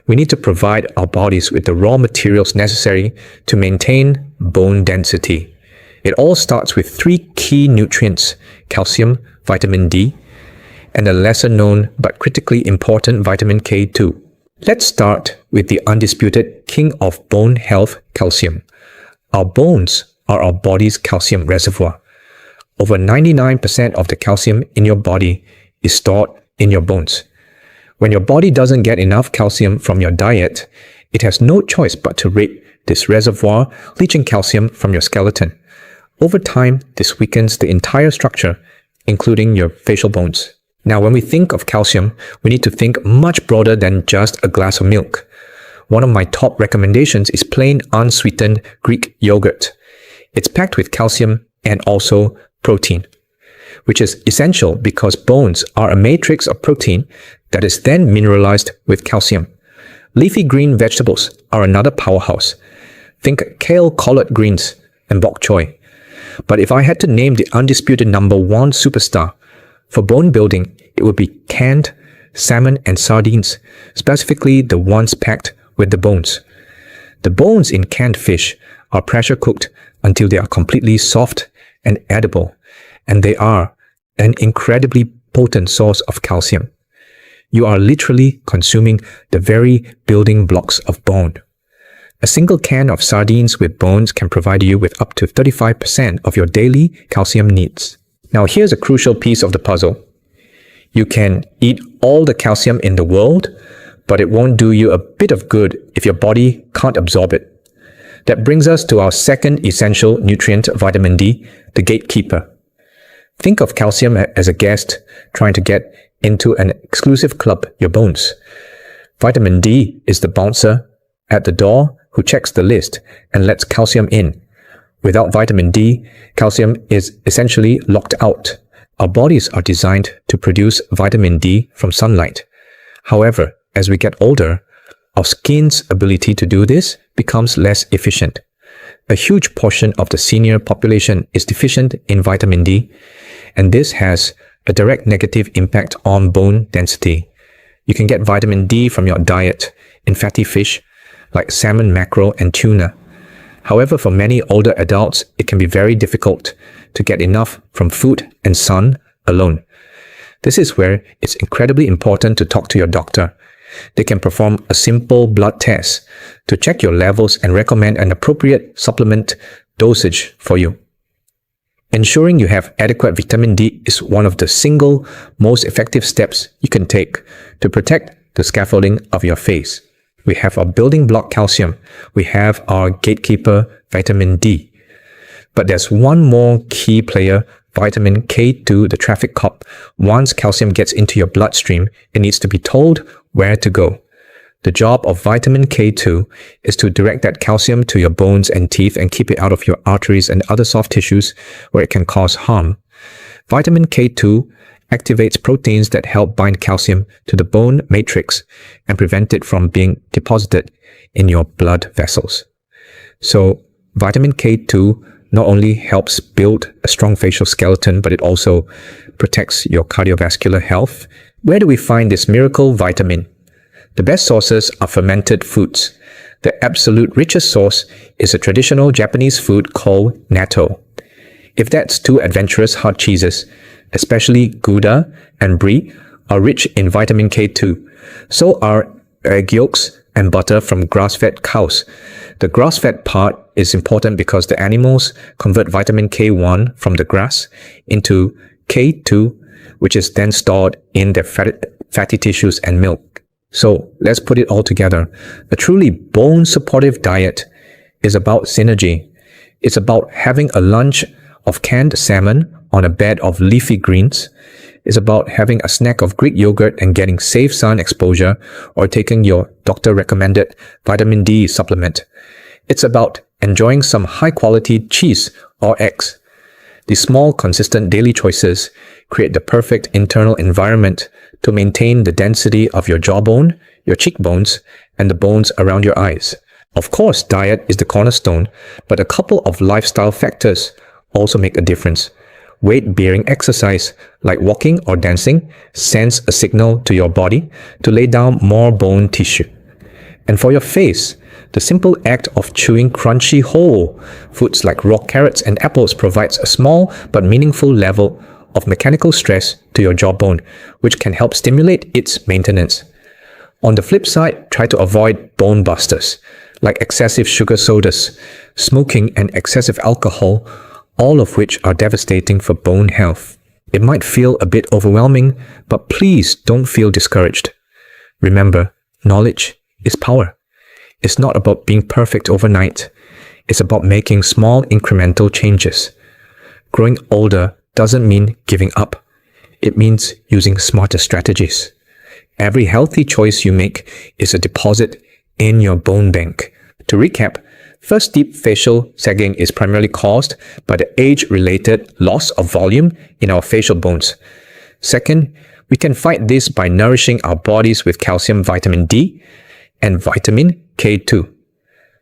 we need to provide our bodies with the raw materials necessary to maintain bone density. It all starts with 3 key nutrients: calcium, vitamin D, and the lesser known but critically important vitamin K2. Let's start with the undisputed king of bone health, calcium. Our bones are our body's calcium reservoir. Over 99% of the calcium in your body is stored in your bones. When your body doesn't get enough calcium from your diet, it has no choice but to raid this reservoir, leaching calcium from your skeleton. Over time, this weakens the entire structure, including your facial bones. Now, when we think of calcium, we need to think much broader than just a glass of milk. One of my top recommendations is plain unsweetened Greek yogurt. It's packed with calcium and also protein, which is essential because bones are a matrix of protein that is then mineralized with calcium. Leafy green vegetables are another powerhouse. Think kale, collard greens, and bok choy. But if I had to name the undisputed #1 superstar for bone building, it would be canned salmon and sardines, specifically the ones packed with the bones. The bones in canned fish are pressure cooked until they are completely soft and edible, and they are an incredibly potent source of calcium. You are literally consuming the very building blocks of bone. A single can of sardines with bones can provide you with up to 35% of your daily calcium needs. Now here's a crucial piece of the puzzle. You can eat all the calcium in the world, but it won't do you a bit of good if your body can't absorb it. That brings us to our second essential nutrient, vitamin D, the gatekeeper. Think of calcium as a guest trying to get into an exclusive club, your bones. Vitamin D is the bouncer at the door who checks the list and lets calcium in. Without vitamin D, calcium is essentially locked out. Our bodies are designed to produce vitamin D from sunlight. However, as we get older, our skin's ability to do this becomes less efficient. A huge portion of the senior population is deficient in vitamin D, and this has a direct negative impact on bone density. You can get vitamin D from your diet in fatty fish like salmon, mackerel, and tuna. However, for many older adults, it can be very difficult to get enough from food and sun alone. This is where it's incredibly important to talk to your doctor. They can perform a simple blood test to check your levels and recommend an appropriate supplement dosage for you. Ensuring you have adequate vitamin D is one of the single most effective steps you can take to protect the scaffolding of your face. We have our building block calcium. We have our gatekeeper vitamin D. But there's one more key player, vitamin K2, the traffic cop. Once calcium gets into your bloodstream, it needs to be told where to go. The job of vitamin K2 is to direct that calcium to your bones and teeth and keep it out of your arteries and other soft tissues where it can cause harm. Vitamin K2 activates proteins that help bind calcium to the bone matrix and prevent it from being deposited in your blood vessels. So vitamin K2 not only helps build a strong facial skeleton, but it also protects your cardiovascular health. Where do we find this miracle vitamin? The best sources are fermented foods. The absolute richest source is a traditional Japanese food called natto. If that's too adventurous, hard cheeses, especially Gouda and Brie, are rich in vitamin K2. So are egg yolks and butter from grass-fed cows. The grass-fed part is important because the animals convert vitamin K1 from the grass into K2, which is then stored in their fatty tissues and milk. So let's put it all together. A truly bone-supportive diet is about synergy. It's about having a lunch of canned salmon on a bed of leafy greens. It's about having a snack of Greek yogurt and getting safe sun exposure, or taking your doctor-recommended vitamin D supplement. It's about enjoying some high-quality cheese or eggs. These small, consistent daily choices create the perfect internal environment to maintain the density of your jawbone, your cheekbones, and the bones around your eyes. Of course, diet is the cornerstone, but a couple of lifestyle factors also make a difference. Weight-bearing exercise, like walking or dancing, sends a signal to your body to lay down more bone tissue. And for your face, the simple act of chewing crunchy whole foods like raw carrots and apples provides a small but meaningful level of mechanical stress to your jawbone, which can help stimulate its maintenance. On the flip side, try to avoid bone busters, like excessive sugar sodas, smoking, and excessive alcohol, all of which are devastating for bone health. It might feel a bit overwhelming, but please don't feel discouraged. Remember, knowledge is power. It's not about being perfect overnight. It's about making small incremental changes. Growing older doesn't mean giving up. It means using smarter strategies. Every healthy choice you make is a deposit in your bone bank. To recap, first, deep facial sagging is primarily caused by the age-related loss of volume in our facial bones. Second, we can fight this by nourishing our bodies with calcium, vitamin D, and vitamin K2.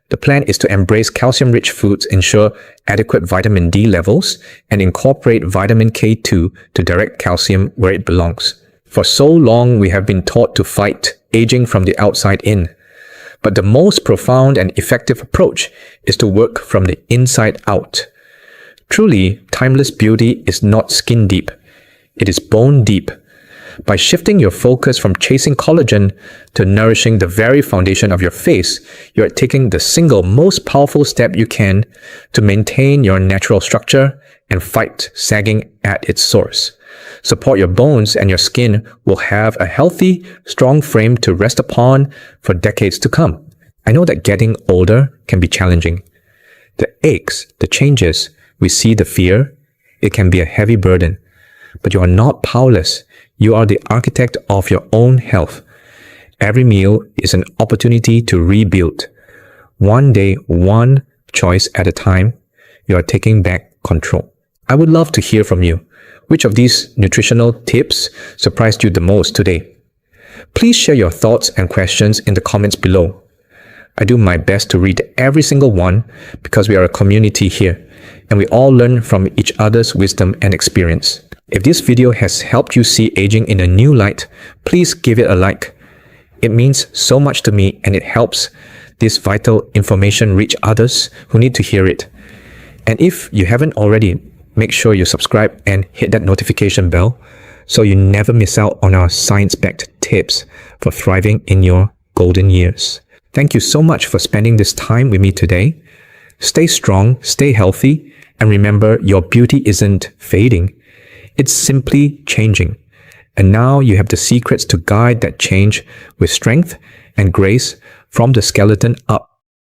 The plan is to embrace calcium-rich foods, ensure adequate vitamin D levels, and incorporate vitamin K2 to direct calcium where it belongs. For so long, we have been taught to fight aging from the outside in. But the most profound and effective approach is to work from the inside out. Truly, timeless beauty is not skin deep. It is bone deep. By shifting your focus from chasing collagen to nourishing the very foundation of your face, you are taking the single most powerful step you can to maintain your natural structure and fight sagging at its source. Support your bones and your skin will have a healthy, strong frame to rest upon for decades to come. I know that getting older can be challenging. The aches, the changes, we see the fear, it can be a heavy burden. But you are not powerless. You are the architect of your own health. Every meal is an opportunity to rebuild. One day, one choice at a time, you are taking back control. I would love to hear from you. Which of these nutritional tips surprised you the most today? Please share your thoughts and questions in the comments below. I do my best to read every single one because we are a community here and we all learn from each other's wisdom and experience. If this video has helped you see aging in a new light, please give it a like. It means so much to me and it helps this vital information reach others who need to hear it. And if you haven't already, make sure you subscribe and hit that notification bell so you never miss out on our science-backed tips for thriving in your golden years. Thank you so much for spending this time with me today. Stay strong, stay healthy, and remember your beauty isn't fading. It's simply changing. And now you have the secrets to guide that change with strength and grace from the skeleton up.